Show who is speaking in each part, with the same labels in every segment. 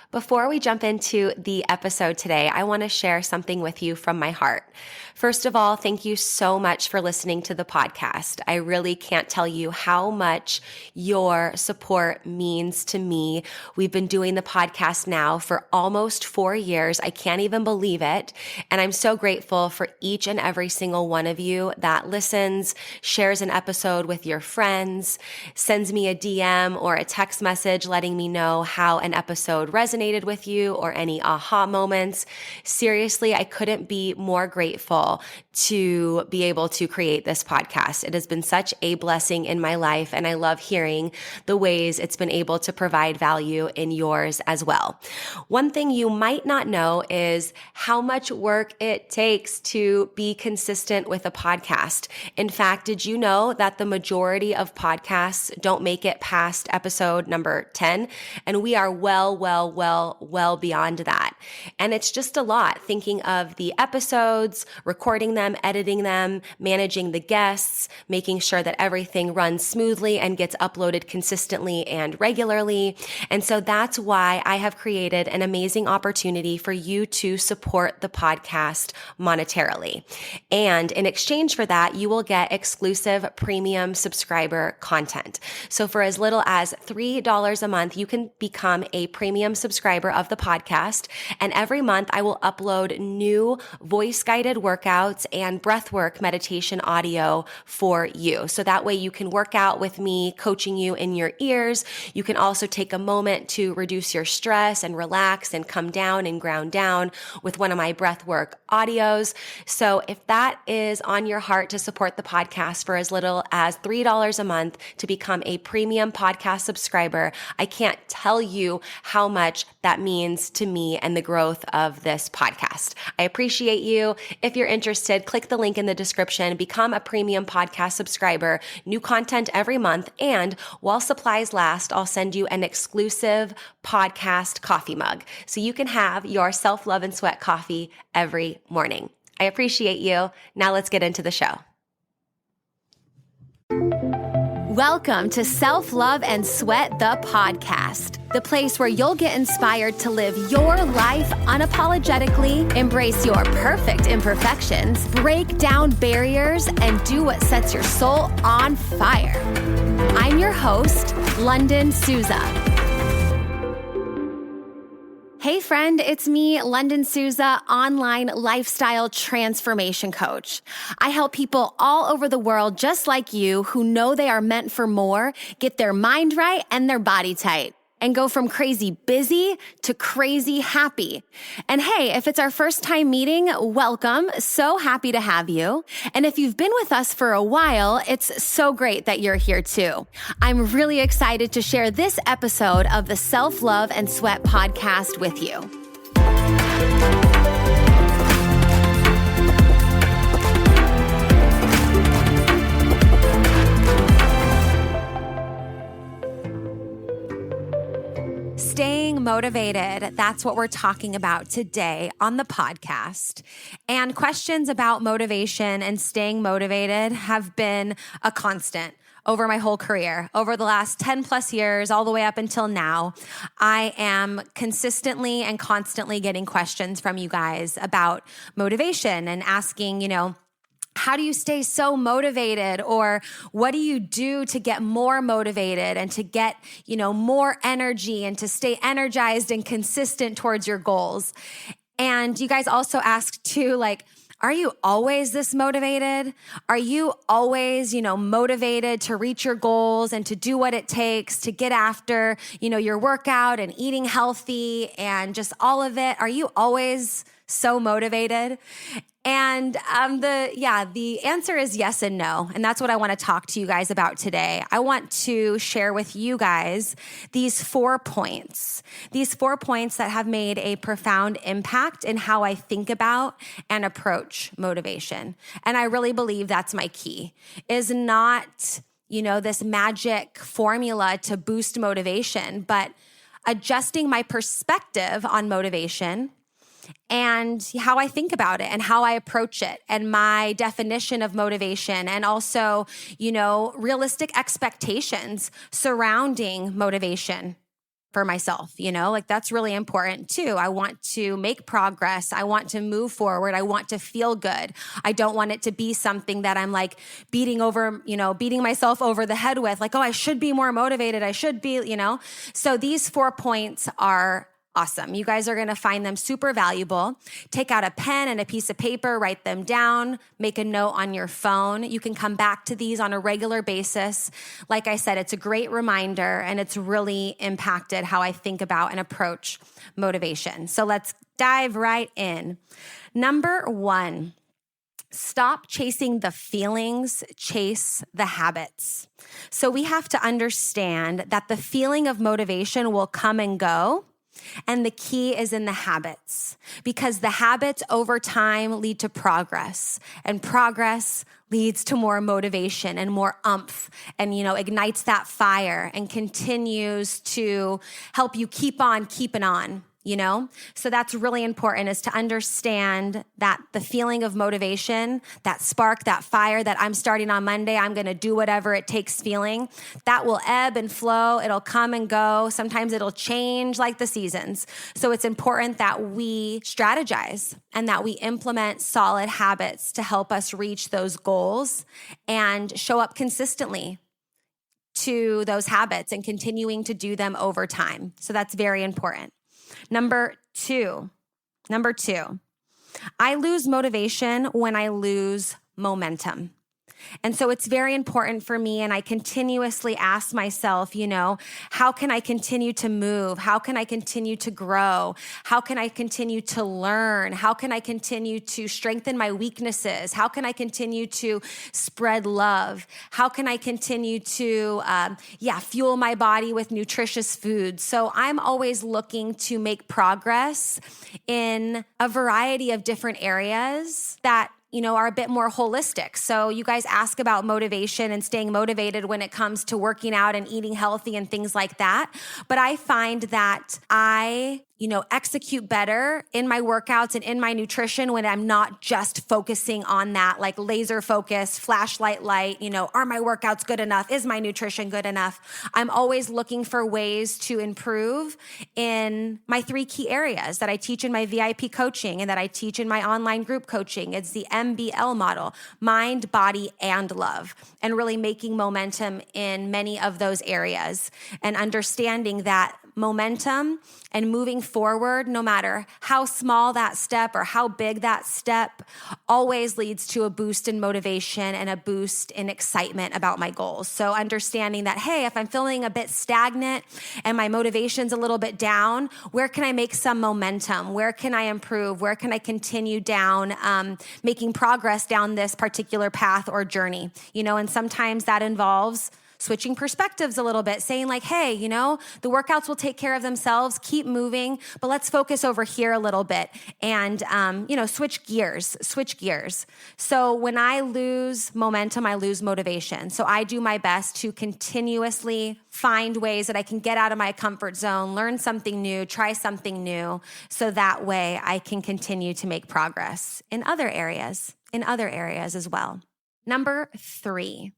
Speaker 1: Before we jump into the episode today, I want to share something with you from my heart. First of all, thank you so much for listening to the podcast. I really can't tell you how much your support means to me. We've been doing the podcast now for almost 4 years. I can't even believe it. And I'm so grateful for each and every single one of you that listens, shares an episode with your friends, sends me a DM or a text message letting me know how an episode resonated with you or any aha moments. Seriously, I couldn't be more grateful to be able to create this podcast. It has been such a blessing in my life, and I love hearing the ways it's been able to provide value in yours as well. One thing you might not know is how much work it takes to be consistent with a podcast. In fact, did you know that the majority of podcasts don't make it past episode number 10? And we are well beyond that. And it's just a lot thinking of the episodes, recording them, editing them, managing the guests, making sure that everything runs smoothly and gets uploaded consistently and regularly. And so that's why I have created an amazing opportunity for you to support the podcast monetarily. And in exchange for that, you will get exclusive premium subscriber content. So for as little as $3 a month, you can become a premium subscriber of the podcast. And every month I will upload new voice-guided workouts and breathwork meditation audio for you. So that way you can work out with me, coaching you in your ears. You can also take a moment to reduce your stress and relax and come down and ground down with one of my breathwork audios. So if that is on your heart to support the podcast for as little as $3 a month to become a premium podcast subscriber, I can't tell you how much that means to me and the growth of this podcast. I appreciate you. If you're interested, click the link in the description, become a premium podcast subscriber, new content every month, and while supplies last, I'll send you an exclusive podcast coffee mug so you can have your self-love and sweat coffee every morning. I appreciate you. Now let's get into the show. Welcome to Self-Love and Sweat, the podcast, the place where you'll get inspired to live your life unapologetically, embrace your perfect imperfections, break down barriers, and do what sets your soul on fire. I'm your host, Lunden Souza. Hey friend, it's me, Lunden Souza, online lifestyle transformation coach. I help people all over the world just like you who know they are meant for more, get their mind right and their body tight, and go from crazy busy to crazy happy. And hey, if it's our first time meeting, welcome. So happy to have you. And if you've been with us for a while, it's so great that you're here too. I'm really excited to share this episode of the Self-Love and Sweat podcast with you. Staying motivated, that's what we're talking about today on the podcast. And questions about motivation and staying motivated have been a constant over my whole career. Over the last 10 plus years, all the way up until now, I am consistently and constantly getting questions from you guys about motivation and asking, how do you stay so motivated? Or what do you do to get more motivated and to get, more energy and to stay energized and consistent towards your goals? And you guys also asked too, are you always this motivated? Are you always, motivated to reach your goals and to do what it takes to get after, your workout and eating healthy and just all of it? Are you always so motivated? And the answer is yes and no. And that's what I want to talk to you guys about today. I want to share with you guys these 4 points that have made a profound impact in how I think about and approach motivation. And I really believe that's my key, is not, this magic formula to boost motivation, but adjusting my perspective on motivation and how I think about it and how I approach it and my definition of motivation, and also, realistic expectations surrounding motivation for myself, like that's really important too. I want to make progress. I want to move forward. I want to feel good. I don't want it to be something that I'm like beating myself over the head with, like, oh, I should be more motivated. I should be, So these 4 points are awesome. You guys are going to find them super valuable. Take out a pen and a piece of paper, write them down, make a note on your phone. You can come back to these on a regular basis. Like I said, it's a great reminder and it's really impacted how I think about and approach motivation. So let's dive right in. Number 1, stop chasing the feelings, chase the habits. So we have to understand that the feeling of motivation will come and go. And the key is in the habits, because the habits over time lead to progress, and progress leads to more motivation and more oomph and, ignites that fire and continues to help you keep on keeping on. So that's really important, is to understand that the feeling of motivation, that spark, that fire that I'm starting on Monday, I'm going to do whatever it takes feeling, that will ebb and flow. It'll come and go. Sometimes it'll change like the seasons. So it's important that we strategize and that we implement solid habits to help us reach those goals and show up consistently to those habits and continuing to do them over time. So that's very important. Number two, I lose motivation when I lose momentum. And so it's very important for me, and I continuously ask myself, how can I continue to move? How can I continue to grow? How can I continue to learn? How can I continue to strengthen my weaknesses? How can I continue to spread love? How can I continue to, fuel my body with nutritious food? So I'm always looking to make progress in a variety of different areas that are a bit more holistic. So you guys ask about motivation and staying motivated when it comes to working out and eating healthy and things like that. But I find that I execute better in my workouts and in my nutrition when I'm not just focusing on that, like laser focus, flashlight light, are my workouts good enough? Is my nutrition good enough? I'm always looking for ways to improve in my 3 key areas that I teach in my VIP coaching and that I teach in my online group coaching. It's the MBL model, mind, body, and love, and really making momentum in many of those areas and understanding that momentum and moving forward, no matter how small that step or how big that step, always leads to a boost in motivation and a boost in excitement about my goals. So understanding that, hey, if I'm feeling a bit stagnant and my motivation's a little bit down, where can I make some momentum? Where can I improve? Where can I continue down, making progress down this particular path or journey? And sometimes that involves switching perspectives a little bit, saying like, hey, the workouts will take care of themselves, keep moving, but let's focus over here a little bit and, switch gears. So when I lose momentum, I lose motivation. So I do my best to continuously find ways that I can get out of my comfort zone, learn something new, try something new, so that way I can continue to make progress in other areas as well. Number 3,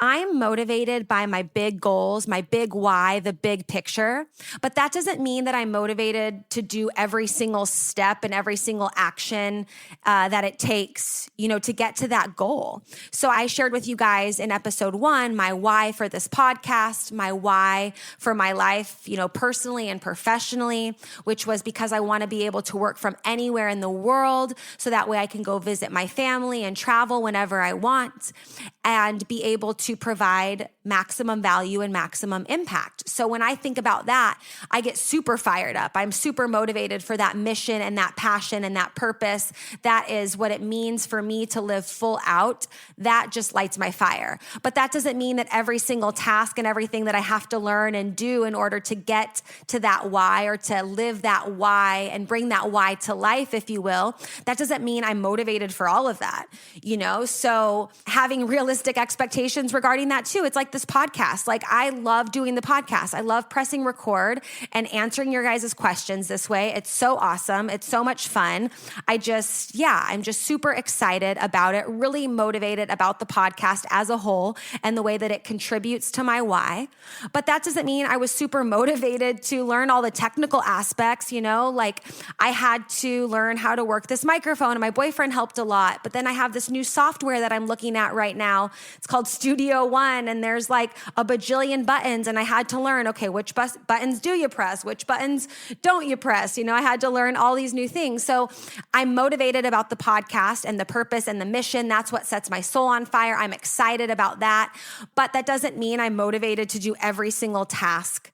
Speaker 1: I'm motivated by my big goals, my big why, the big picture, but that doesn't mean that I'm motivated to do every single step and every single action that it takes, to get to that goal. So I shared with you guys in episode 1, my why for this podcast, my why for my life, personally and professionally, which was because I want to be able to work from anywhere in the world so that way I can go visit my family and travel whenever I want and be able to provide maximum value and maximum impact. So when I think about that, I get super fired up. I'm super motivated for that mission and that passion and that purpose. That is what it means for me to live full out. That just lights my fire. But that doesn't mean that every single task and everything that I have to learn and do in order to get to that why or to live that why and bring that why to life, if you will, that doesn't mean I'm motivated for all of that, So having realistic expectations regarding that too. It's like this podcast. Like I love doing the podcast. I love pressing record and answering your guys' questions this way. It's so awesome. It's so much fun. I'm just super excited about it, really motivated about the podcast as a whole and the way that it contributes to my why. But that doesn't mean I was super motivated to learn all the technical aspects, like I had to learn how to work this microphone and my boyfriend helped a lot. But then I have this new software that I'm looking at right now. It's called Studio One and there's like a bajillion buttons and I had to learn, okay, which buttons do you press? Which buttons don't you press? I had to learn all these new things. So I'm motivated about the podcast and the purpose and the mission. That's what sets my soul on fire. I'm excited about that. But that doesn't mean I'm motivated to do every single task,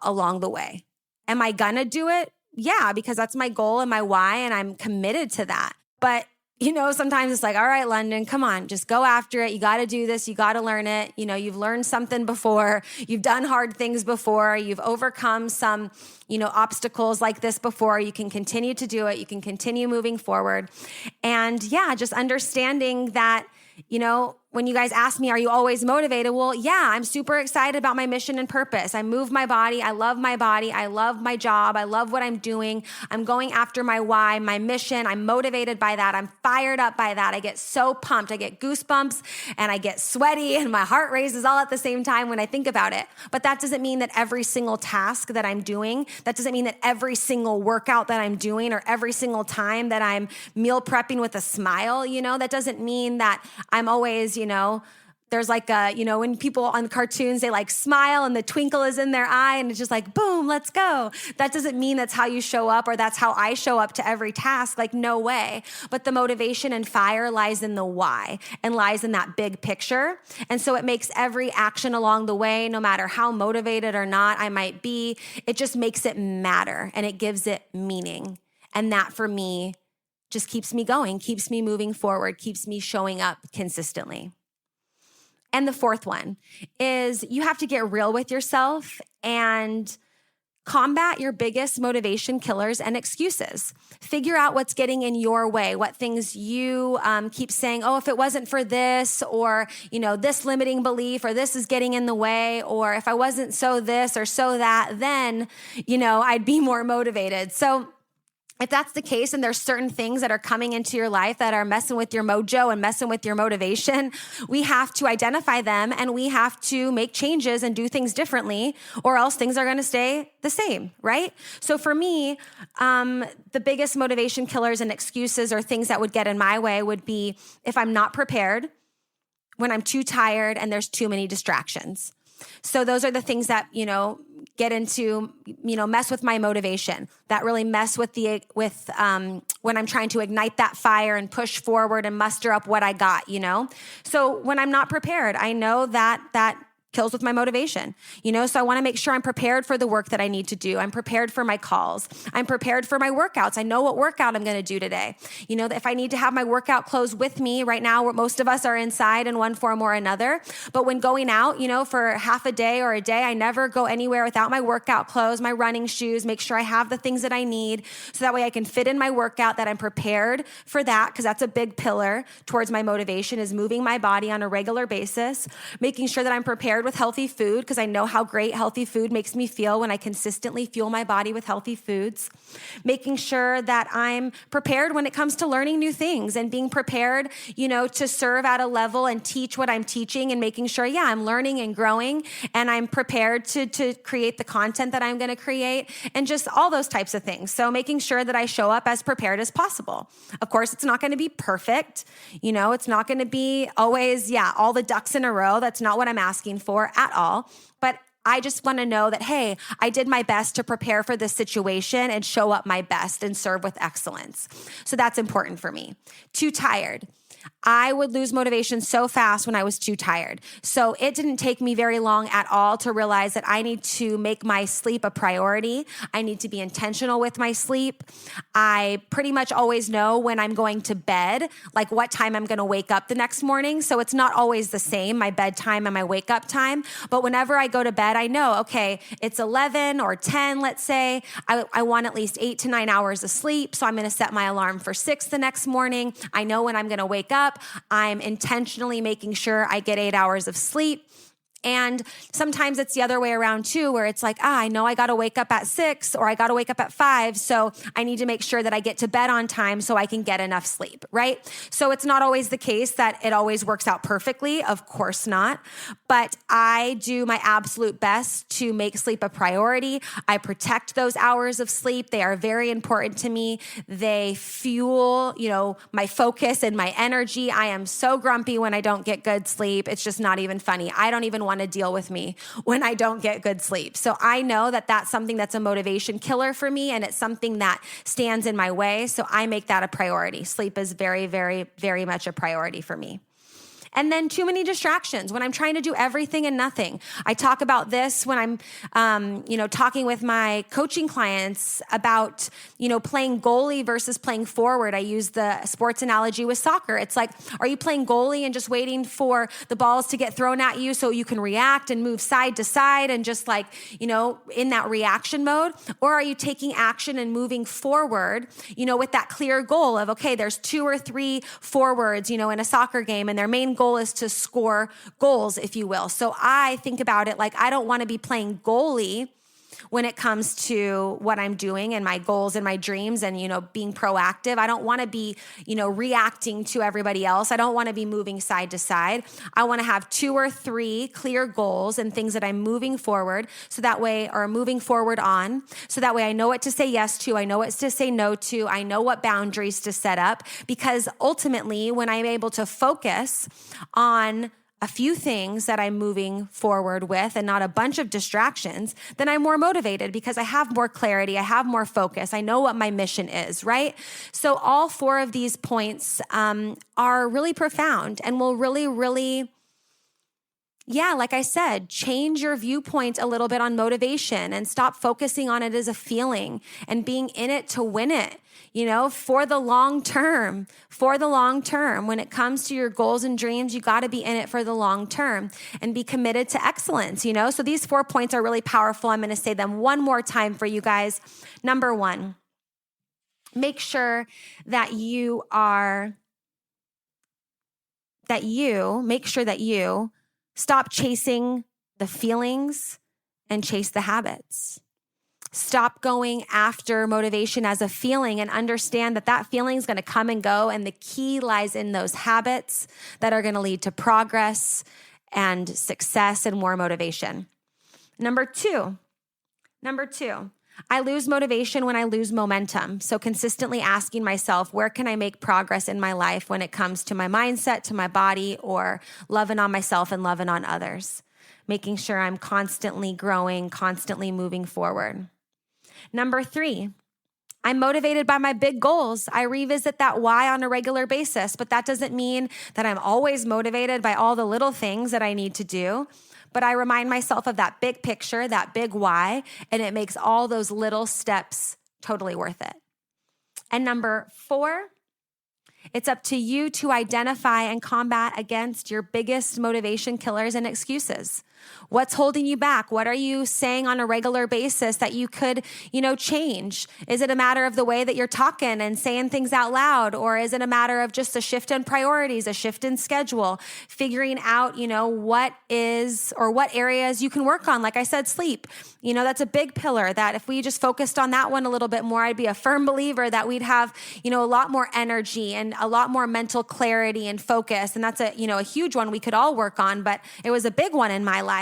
Speaker 1: along the way. Am I gonna do it? Yeah, because that's my goal and my why, and I'm committed to that. But sometimes it's like, all right, Lunden, come on, just go after it. You got to do this. You got to learn it. You've learned something before. You've done hard things before. You've overcome some, obstacles like this before. You can continue to do it. You can continue moving forward. And just understanding that, when you guys ask me, are you always motivated? Well, yeah, I'm super excited about my mission and purpose. I move my body. I love my body. I love my job. I love what I'm doing. I'm going after my why, my mission. I'm motivated by that. I'm fired up by that. I get so pumped. I get goosebumps and I get sweaty and my heart races all at the same time when I think about it. But that doesn't mean that every single task that I'm doing, that doesn't mean that every single workout that I'm doing or every single time that I'm meal prepping with a smile, that doesn't mean that I'm always, there's like when people on cartoons, they like smile and the twinkle is in their eye and it's just like, boom, let's go. That doesn't mean that's how you show up or that's how I show up to every task. Like, no way. But the motivation and fire lies in the why and lies in that big picture. And so it makes every action along the way, no matter how motivated or not I might be, it just makes it matter and it gives it meaning. And that for me just keeps me going, keeps me moving forward, keeps me showing up consistently. And the fourth one is you have to get real with yourself and combat your biggest motivation killers and excuses. Figure out what's getting in your way, what things you keep saying, oh, if it wasn't for this, or, this limiting belief, or this is getting in the way, or if I wasn't so this or so that, then, I'd be more motivated. So if that's the case and there's certain things that are coming into your life that are messing with your mojo and messing with your motivation, we have to identify them and we have to make changes and do things differently or else things are going to stay the same, right? So for me, the biggest motivation killers and excuses or things that would get in my way would be if I'm not prepared, when I'm too tired and there's too many distractions. So those are the things that, get into, mess with my motivation, that really mess with when I'm trying to ignite that fire and push forward and muster up what I got, So when I'm not prepared, I know that kills with my motivation, so I want to make sure I'm prepared for the work that I need to do. I'm prepared for my calls. I'm prepared for my workouts. I know what workout I'm going to do today. If I need to have my workout clothes with me right now, most of us are inside in one form or another. But when going out, for half a day or a day, I never go anywhere without my workout clothes, my running shoes, make sure I have the things that I need so that way I can fit in my workout, that I'm prepared for that, because that's a big pillar towards my motivation is moving my body on a regular basis, making sure that I'm prepared with healthy food because I know how great healthy food makes me feel when I consistently fuel my body with healthy foods, making sure that I'm prepared when it comes to learning new things and being prepared, to serve at a level and teach what I'm teaching and making sure, I'm learning and growing and I'm prepared to create the content that I'm going to create and just all those types of things. So making sure that I show up as prepared as possible. Of course, it's not going to be perfect. It's not going to be always, all the ducks in a row. That's not what I'm asking for at all. But I just want to know that, hey, I did my best to prepare for this situation and show up my best and serve with excellence. So that's important for me. Too tired. I would lose motivation so fast when I was too tired. So it didn't take me very long at all to realize that I need to make my sleep a priority. I need to be intentional with my sleep. I pretty much always know when I'm going to bed, like what time I'm going to wake up the next morning. So it's not always the same, my bedtime and my wake up time. But whenever I go to bed, I know, okay, it's 11 or 10, let's say. I want at least 8 to 9 hours of sleep. So I'm going to set my alarm for 6 the next morning. I know when I'm going to wake up.
Speaker 2: up, I'm intentionally making sure I get 8 hours of sleep. And sometimes it's the other way around too, where it's like, I know I got to wake up at 6 or I got to wake up at 5. So I need to make sure that I get to bed on time so I can get enough sleep, right? So it's not always the case that it always works out perfectly. Of course not. But I do my absolute best to make sleep a priority. I protect those hours of sleep. They are very important to me. They fuel, my focus and my energy. I am so grumpy when I don't get good sleep. It's just not even funny. I don't even want to deal with me when I don't get good sleep. So I know that that's something that's a motivation killer for me, and it's something that stands in my way. So I make that a priority. Sleep is very, very, very much a priority for me. And then too many distractions when I'm trying to do everything and nothing. I talk about this when I'm, talking with my coaching clients about, playing goalie versus playing forward. I use the sports analogy with soccer. It's like, are you playing goalie and just waiting for the balls to get thrown at you so you can react and move side to side and just in that reaction mode? Or are you taking action and moving forward, with that clear goal of, okay, there's 2 or 3 forwards, in a soccer game, and their main goal is to score goals, if you will. So I think about it like I don't want to be playing goalie when it comes to what I'm doing and my goals and my dreams and, being proactive. I don't want to be, reacting to everybody else. I don't want to be moving side to side. I want to have 2 or 3 clear goals and things that I'm moving forward moving forward on. So that way I know what to say yes to. I know what to say no to. I know what boundaries to set up, because ultimately when I'm able to focus on a few things that I'm moving forward with and not a bunch of distractions, then I'm more motivated because I have more clarity. I have more focus. I know what my mission is, right? So all 4 of these points are really profound and will really, really, like I said, change your viewpoint a little bit on motivation and stop focusing on it as a feeling and being in it to win it. For the long term, when it comes to your goals and dreams, you got to be in it for the long term and be committed to excellence, So these 4 points are really powerful. I'm going to say them one more time for you guys. Number 1, make sure that you stop chasing the feelings and chase the habits. Stop going after motivation as a feeling and understand that feeling is going to come and go. And the key lies in those habits that are going to lead to progress and success and more motivation. Number two, I lose motivation when I lose momentum. So consistently asking myself, where can I make progress in my life when it comes to my mindset, to my body, or loving on myself and loving on others? Making sure I'm constantly growing, constantly moving forward. Number 3, I'm motivated by my big goals. I revisit that why on a regular basis, but that doesn't mean that I'm always motivated by all the little things that I need to do. But I remind myself of that big picture, that big why, and it makes all those little steps totally worth it. And number 4, it's up to you to identify and combat against your biggest motivation killers and excuses. What's holding you back? What are you saying on a regular basis that you could, change? Is it a matter of the way that you're talking and saying things out loud? Or is it a matter of just a shift in priorities, a shift in schedule, figuring out, what areas you can work on? Like I said, sleep. That's a big pillar that if we just focused on that one a little bit more, I'd be a firm believer that we'd have, a lot more energy and a lot more mental clarity and focus. And that's a huge one we could all work on, but it was a big one in my life.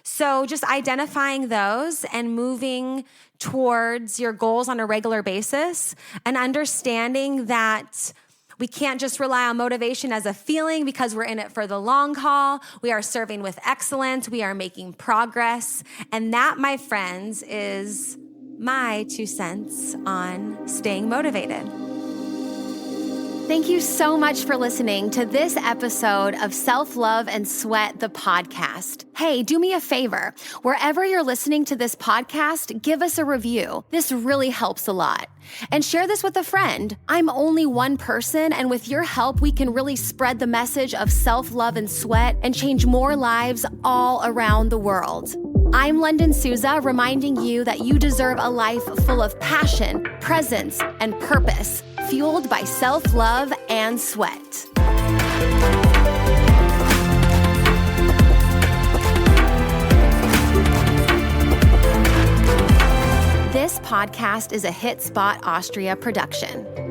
Speaker 2: So just identifying those and moving towards your goals on a regular basis and understanding that we can't just rely on motivation as a feeling because we're in it for the long haul. We are serving with excellence. We are making progress. And that, my friends, is my 2 cents on staying motivated. Thank you so much for listening to this episode of Self-Love and Sweat, the podcast. Hey, do me a favor. Wherever you're listening to this podcast, give us a review. This really helps a lot. And share this with a friend. I'm only one person, and with your help, we can really spread the message of self-love and sweat and change more lives all around the world. I'm Lunden Souza, reminding you that you deserve a life full of passion, presence, and purpose, fueled by self-love and sweat.
Speaker 1: podcast is a Hit Spot Austria production.